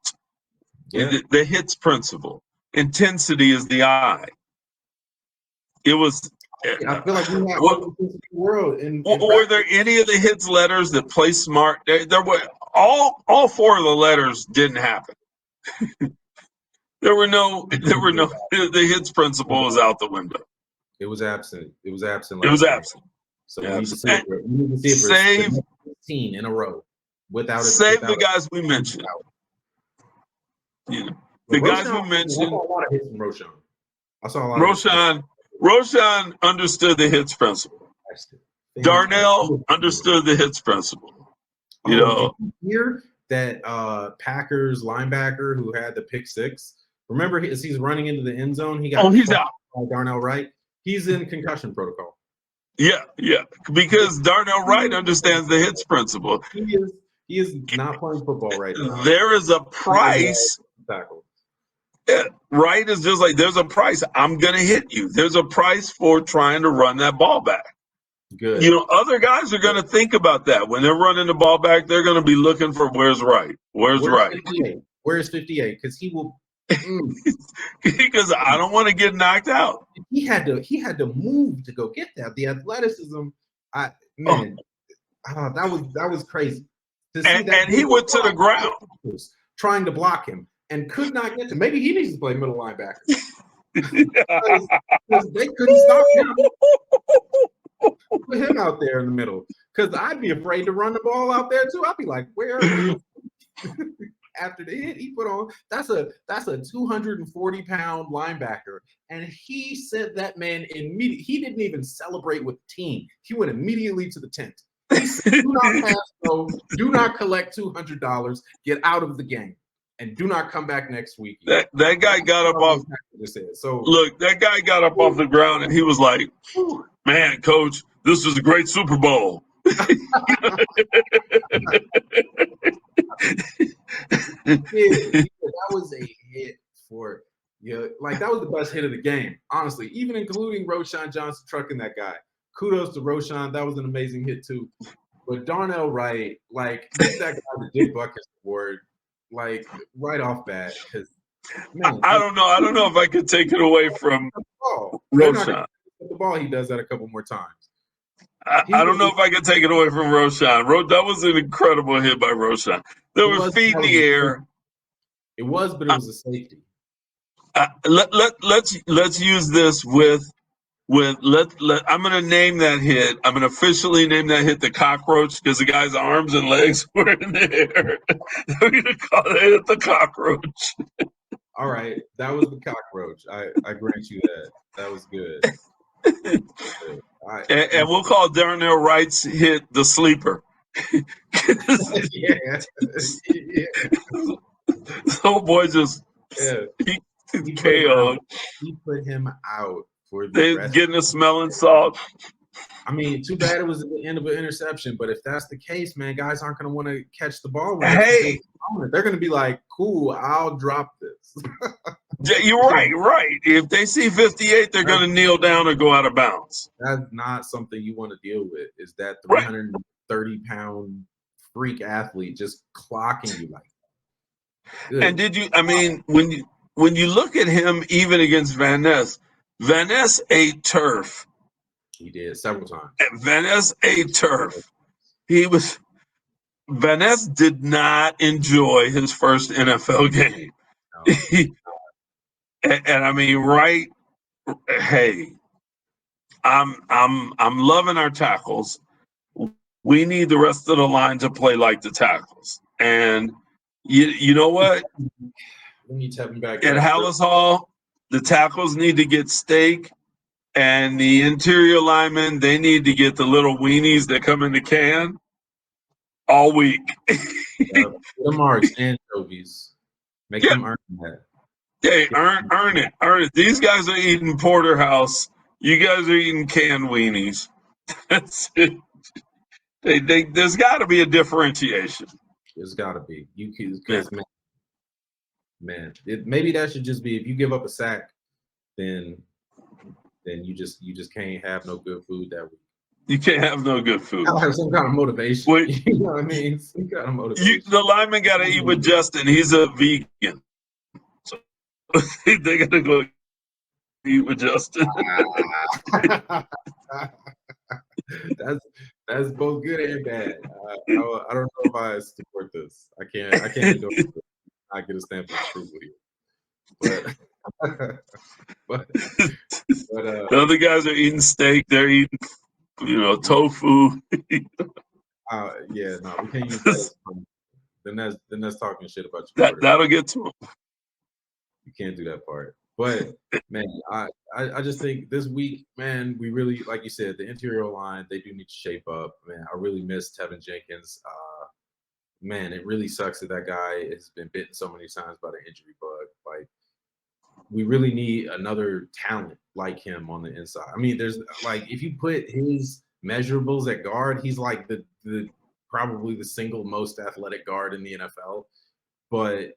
Yeah. The hits principle. Intensity is the eye. It was. I feel like we have all the world. Were there any of the hits letters that play smart? There were all four of the letters didn't happen. There were no. The hits principle was out the window. It was absent. It was absent. So we need to see it for save 15 in a row without the guys we mentioned. The guys we mentioned. I saw a lot of hits from Roshan. I saw a lot. Roshan understood the hits principle. Darnell understood the hits principle. Did you hear that Packers linebacker who had the pick six? Remember, as he's running into the end zone, he's out. Darnell Wright. He's in concussion protocol. Yeah, because Darnell Wright understands the hits principle. He is not playing football right now. There is a price. Wright is just like, there's a price. I'm going to hit you. There's a price for trying to run that ball back. Good. Other guys are going to think about that. When they're running the ball back, they're going to be looking for where's Wright? Where's Wright? 58? Where's 58? Because he will. Because I don't want to get knocked out. He had to move to go get that. The athleticism, that was crazy. And he went to the ground trying to block him and could not get to. Maybe he needs to play middle linebacker. because they couldn't stop him. Put him out there in the middle. Because I'd be afraid to run the ball out there too. I'd be like, where are you? After the hit he put on, that's a 240-pound linebacker, and he sent that man immediately. He didn't even celebrate with the team. He went immediately to the tent. He said, "Do not pass go. Do not collect $200. Get out of the game, and do not come back next week." That guy got up off. Look, that guy got up off the ground, and he was like, "Man, coach, this was a great Super Bowl." That was a hit for like that was the best hit of the game, honestly, even including Roshan Johnson trucking that guy. Kudos to Roshan, that was an amazing hit too. But Darnell Wright, like, give that guy the Dick Buckets award, like, right off bat, because I don't know if I could take it away from Roshan. The ball, he does that a couple more times. I don't know if I can take it away from Roshan. That was an incredible hit by Roshan. There was feet in the air. It was, but it was a safety. Let's use this with I'm gonna name that hit. I'm gonna officially name that hit the cockroach because the guy's arms and legs were in the air. I'm gonna call that hit the cockroach. All right, that was the cockroach. I grant you that. That was good. And we'll call Darnell Wright's hit the sleeper. Yeah. Oh boy, just He KO'd. He put him out for the They rest. getting a smelling salt. I mean, too bad it was at the end of an interception. But if that's the case, man, guys aren't going to want to catch the ball. Hey, they're going to be like, "Cool, I'll drop this." You're right. If they see 58, they're going to kneel down or go out of bounds. That's not something you want to deal with. Is that Right. 330-pound freak athlete just clocking you like that? Good. And did you? I mean, when you look at him, even against Van Ness ate turf. He did several times. Van Ness ate turf. Van Ness did not enjoy his first NFL game. No. And I mean, right? Hey, I'm loving our tackles. We need the rest of the line to play like the tackles. And you know what? We need to have him back at Hallis Hall, the tackles need to get steak, and the interior linemen, they need to get the little weenies that come in the can all week. The marks, anchovies. Make them earn that. Hey, earn it. These guys are eating porterhouse. You guys are eating canned weenies. That's it. There's got to be a differentiation. There's got to be. Because man, maybe that should just be if you give up a sack, then you just can't have no good food that week. You can't have no good food. I'll have some kind of motivation. Wait, you know what I mean? Some kind of motivation. The lineman got to eat with Justin. He's a vegan. So they got to go eat with Justin. That's both good and bad. I don't know if I support this. I can't go. I get a stamp of approval here. But the other guys are eating steak. They're eating, tofu. Yeah, no, we can't use that. Then that's talking shit about you. That'll get to them. You can't do that part. But man, I just think this week, man, we really, like you said, the interior line, they do need to shape up. Man, I really miss Tevin Jenkins. Man, it really sucks that guy has been bitten so many times by the injury bug. Like, we really need another talent like him on the inside. I mean, there's like, if you put his measurables at guard, he's like the probably the single most athletic guard in the NFL. But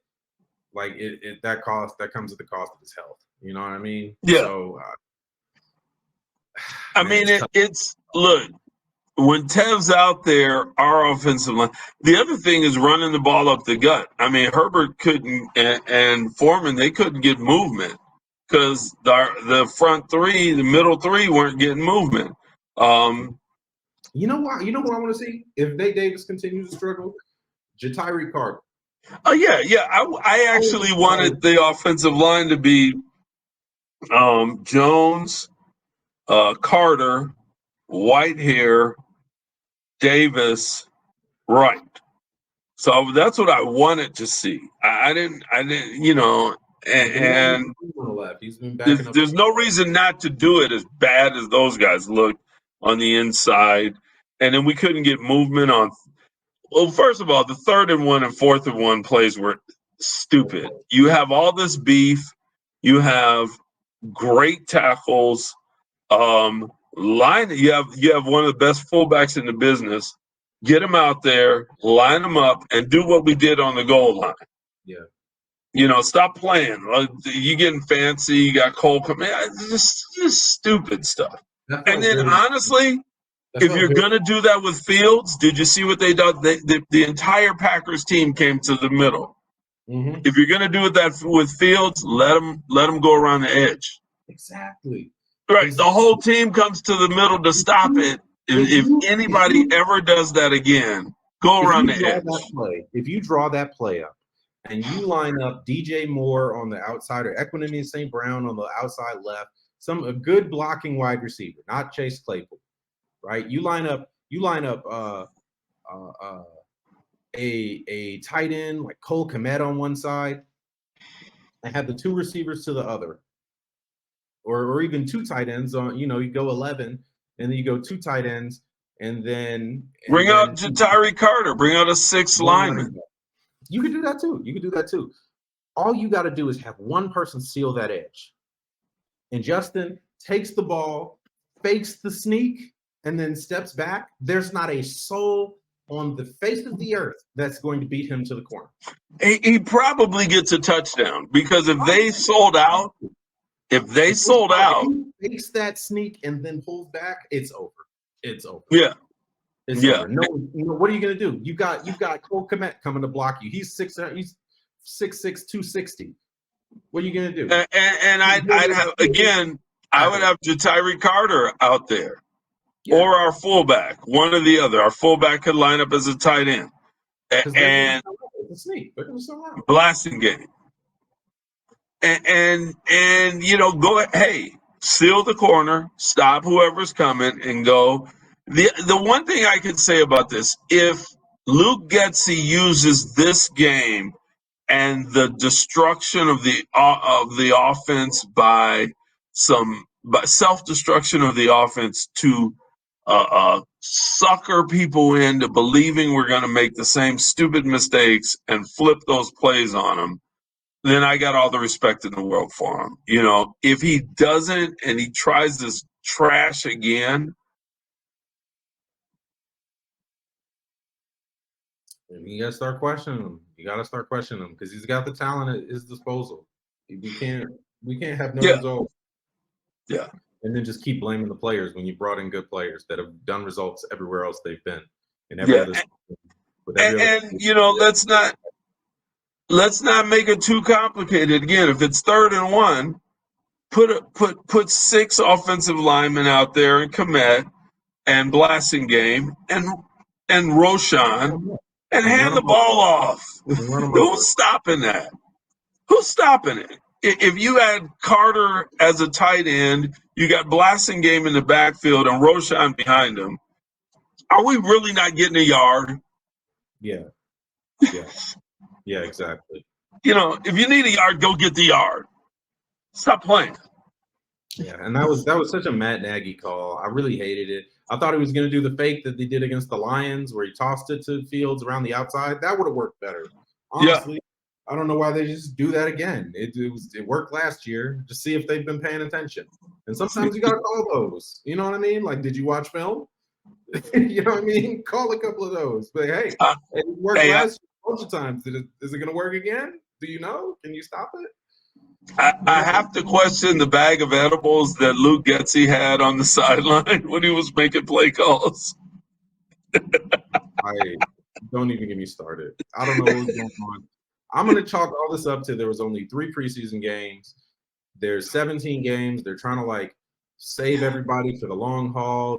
like that comes at the cost of his health. You know what I mean? Yeah. So, I mean, it's look, when Tev's out there, our offensive line. The other thing is running the ball up the gut. I mean, Herbert couldn't, and Foreman, they couldn't get movement because the front three, the middle three weren't getting movement. You know what? You know what I want to see? If Nate Davis continues to struggle, Ja'Tyre Carter. Oh yeah. I actually wanted the offensive line to be Jones, Carter, Whitehair, Davis, Wright. So that's what I wanted to see. I didn't, and he's been backing up. There's no reason not to do it as bad as those guys looked on the inside. And then we couldn't get movement on. Well, first of all, the 3rd and 1 and 4th and 1 plays were stupid. You have all this beef. You have great tackles. You have one of the best fullbacks in the business. Get them out there, line them up, and do what we did on the goal line. Yeah. Stop playing. You getting fancy. You got Cole coming. Just stupid stuff. And then honestly, if you're going to do that with Fields, did you see what they did? The entire Packers team came to the middle. Mm-hmm. If you're going to do that with Fields, let them go around the edge. Exactly. Right. The whole team comes to the middle to stop it. If anybody ever does that again, go around the edge. If you draw that play up and you line up DJ Moore on the outside or Equinemius St. Brown on the outside left, a good blocking wide receiver, not Chase Claypool, right? You line up a tight end like Cole Kmet on one side and have the two receivers to the other, or even two tight ends on, you go 11 and then you go two tight ends and then Bring out Ja'Tyre Carter. Bring out a sixth lineman. You could do that too. All you got to do is have one person seal that edge. And Justin takes the ball, fakes the sneak, and then steps back. There's not a soul on the face of the earth that's going to beat him to the corner. He probably gets a touchdown because if they sold out, if he fakes that sneak and then pulls back, it's over. Yeah. It's over. No, what are you going to do? You got Cole Kmet coming to block you. He's 6'6", 260. What are you going to do? And I would have Ja'Tyre Carter out there, or our fullback, one or the other. Our fullback could line up as a tight end, and they're going to sell out. Blasting game, and go ahead. Hey, seal the corner, stop whoever's coming, and go. The one thing I could say about this, if Luke Getsy uses this game and the destruction of the offense by self-destruction of the offense to sucker people into believing we're going to make the same stupid mistakes and flip those plays on them, then I got all the respect in the world for him. If he doesn't and he tries this trash again, you gotta start questioning him. Because he's got the talent at his disposal. We can't have no results. Yeah. And then just keep blaming the players when you brought in good players that have done results everywhere else they've been. Let's not make it too complicated. Again, if it's 3rd and 1, put 6 offensive linemen out there and Kmet and Blasting Game and Roshan and hand the ball off. Who's stopping that? Who's stopping it? If you had Carter as a tight end, you got Blasting Game in the backfield and Roshan behind him, are we really not getting a yard? Yeah, exactly. If you need a yard, go get the yard. Stop playing. Yeah, and that was such a Matt Nagy call. I really hated it. I thought he was going to do the fake that they did against the Lions, where he tossed it to Fields around the outside. That would have worked better. Honestly, I don't know why they just do that again. It worked last year. Just see if they've been paying attention. And sometimes you got to call those. You know what I mean? Like, did you watch film? You know what I mean? Call a couple of those. But hey, it worked last year a bunch of times. Is it going to work again? Do you know? Can you stop it? I have to question the bag of edibles that Luke Getsy had on the sideline when he was making play calls. Don't even get me started. I don't know what's going on. I'm going to chalk all this up to there was only 3 preseason games. There's 17 games. They're trying to save everybody for the long haul,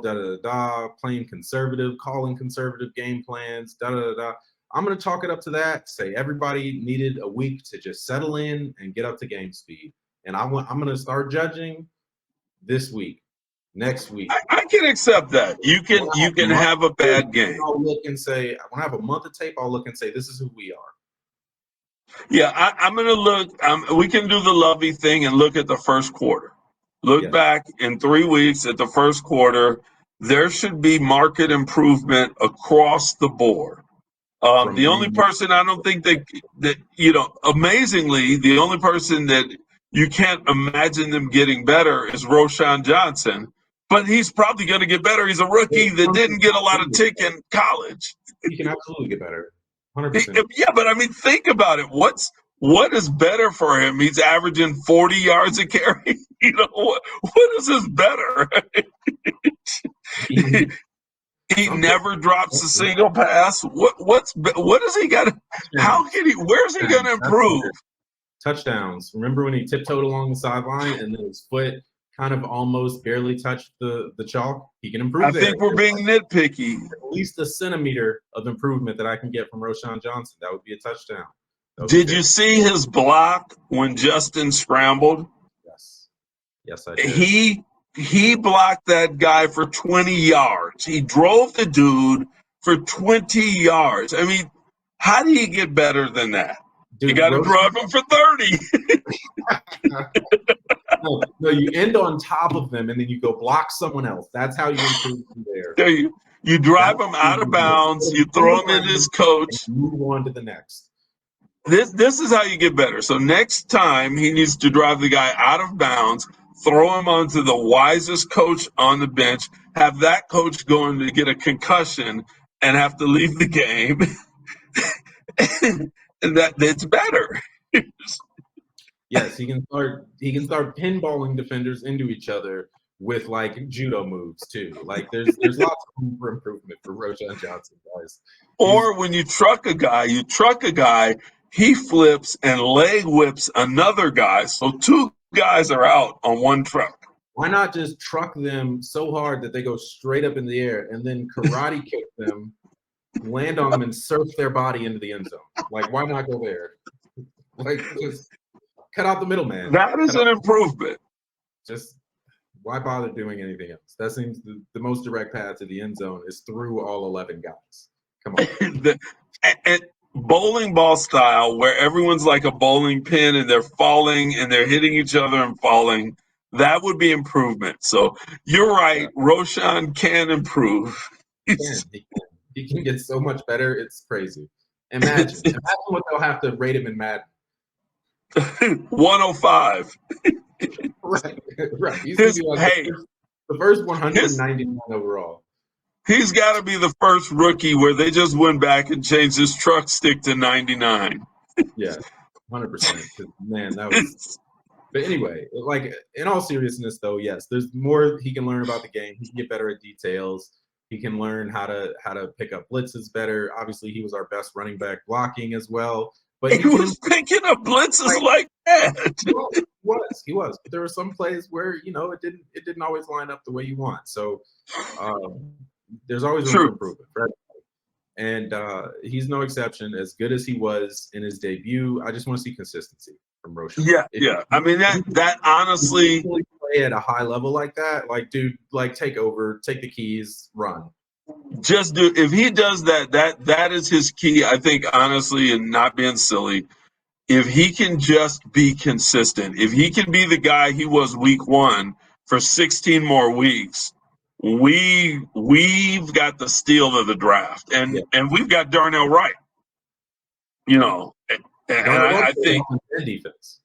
playing conservative, calling conservative game plans, I'm going to chalk it up to that, say everybody needed a week to just settle in and get up to game speed. And I'm going to start judging this week, next week. I can accept that. You can have a bad game. I'll look and say, when I have a month of tape, I'll look and say, this is who we are. Yeah, I'm going to look. We can do the Lovey thing and look at the first quarter. Look back in 3 weeks at the first quarter. There should be market improvement across the board. The only person I don't think that amazingly, the only person that you can't imagine them getting better is Roshan Johnson, but he's probably going to get better. He's a rookie that didn't get a lot of tick in college. He can absolutely get better. 100%. Yeah, but I mean, think about it. What is better for him? He's averaging 40 yards a carry. What is this better? He never drops a single pass. What is he got? Where's he going to improve? Touchdowns. Remember when he tiptoed along the sideline and then his foot kind of almost barely touched the chalk? He can improve. I think we're being nitpicky. At least a centimeter of improvement that I can get from Roshan Johnson. That would be a touchdown. Did you see his block when Justin scrambled? Yes. Yes, I did. He blocked that guy for 20 yards. He drove the dude for 20 yards. I mean, how do you get better than that? Dude, you got to drive him for 30. No, you end on top of them and then you go block someone else. That's how you improve from there. There you drive him out of bounds. You throw him in his coach. Move on to the next. This is how you get better. So next time he needs to drive the guy out of bounds, throw him onto the wisest coach on the bench, have that coach going to get a concussion and have to leave the game. And that's better. Yes, he can start pinballing defenders into each other with like judo moves too. Like there's lots of room for improvement for Roshan Johnson, guys. Or when you truck a guy, he flips and leg whips another guy. So two guys are out on one truck. Why not just truck them so hard that they go straight up in the air and then karate kick them, land on them, and surf their body into the end zone? Like, why not go there? Like, just cut out the middleman. That is an improvement. Just why bother doing anything else? That seems the most direct path to the end zone is through all 11 guys. Come on. And bowling ball style, where everyone's like a bowling pin and they're falling and they're hitting each other and falling, that would be improvement. So you're right. Yeah. Roshan can improve. He can get so much better. It's crazy. Imagine what they'll have to rate him in Madden. 105. Right. He's gonna be like the first 199 overall. He's got to be the first rookie where they just went back and changed his truck stick to 99. Yeah, 100%. Man, that was. But anyway, like in all seriousness, though, yes, there's more he can learn about the game. He can get better at details. He can learn how to pick up blitzes better. Obviously, he was our best running back blocking as well. But he was picking up blitzes like that. He was. But there were some plays where it didn't always line up the way you want. So there's always room for improvement, right? And he's no exception. As good as he was in his debut, I just want to see consistency from Roshan. Yeah. I mean that honestly, play at a high level like that, like dude, like take over, take the keys, run. Just do. If he does that is his key. I think honestly, and not being silly, if he can just be consistent, if he can be the guy he was week 1 for 16 more weeks, we've got the steal of the draft, and we've got Darnell Wright. And I think defense,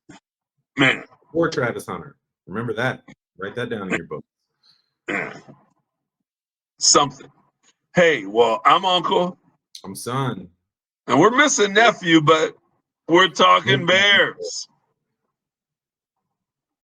man, or Travis Hunter. Remember that. Write that down in your book. Something. Hey, well, I'm Uncle. I'm Son. And we're missing Nephew, but we're talking Bears.